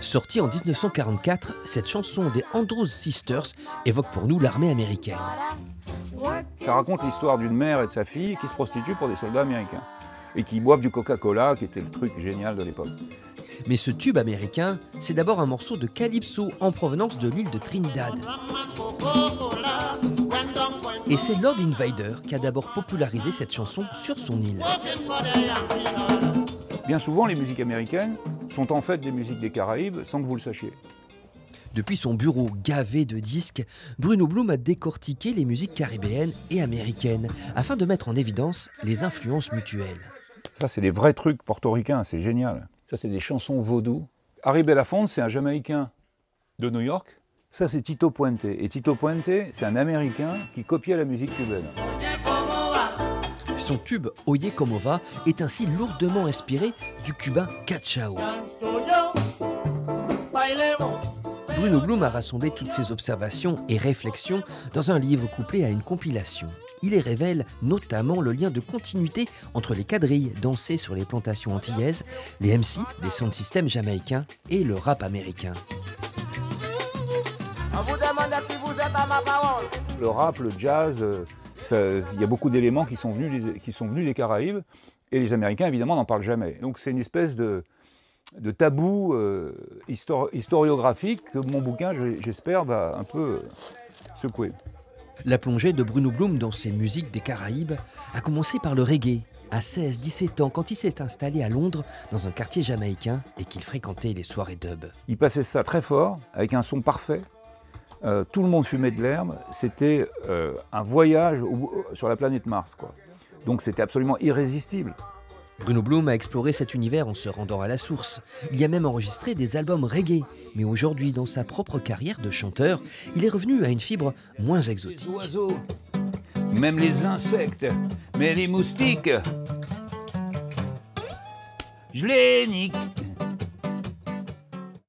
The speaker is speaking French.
Sortie en 1944, cette chanson des Andrews Sisters évoque pour nous l'armée américaine. Ça raconte l'histoire d'une mère et de sa fille qui se prostituent pour des soldats américains et qui boivent du Coca-Cola, qui était le truc génial de l'époque. Mais ce tube américain, c'est d'abord un morceau de calypso en provenance de l'île de Trinidad. Et c'est Lord Invader qui a d'abord popularisé cette chanson sur son île. Bien souvent, les musiques américaines sont en fait des musiques des Caraïbes sans que vous le sachiez. Depuis son bureau gavé de disques, Bruno Blum a décortiqué les musiques caribéennes et américaines afin de mettre en évidence les influences mutuelles. Ça, c'est des vrais trucs portoricains, c'est génial. Ça, c'est des chansons vaudou. Harry Belafonte, c'est un Jamaïcain de New York. Ça, c'est Tito Puente. Et Tito Puente, c'est un Américain qui copiait la musique cubaine. Son tube Oye Como Va est ainsi lourdement inspiré du cubain Cachao. Bruno Blum a rassemblé toutes ses observations et réflexions dans un livre couplé à une compilation. Il y révèle notamment le lien de continuité entre les quadrilles dansées sur les plantations antillaises, les MC des sound systems jamaïcains et le rap américain. Le rap, le jazz, il y a beaucoup d'éléments qui sont venus des Caraïbes et les Américains évidemment n'en parlent jamais. Donc c'est une espèce de tabou historiographique que mon bouquin, j'espère, va un peu secouer. La plongée de Bruno Blum dans ses musiques des Caraïbes a commencé par le reggae, à 16-17 ans, quand il s'est installé à Londres, dans un quartier jamaïcain, et qu'il fréquentait les soirées dub. Il passait ça très fort, avec un son parfait. Tout le monde fumait de l'herbe. C'était un voyage sur la planète Mars, quoi. Donc c'était absolument irrésistible. Bruno Blum a exploré cet univers en se rendant à la source. Il y a même enregistré des albums reggae. Mais aujourd'hui, dans sa propre carrière de chanteur, il est revenu à une fibre moins exotique. Les oiseaux, même les insectes, mais les moustiques, je les nique.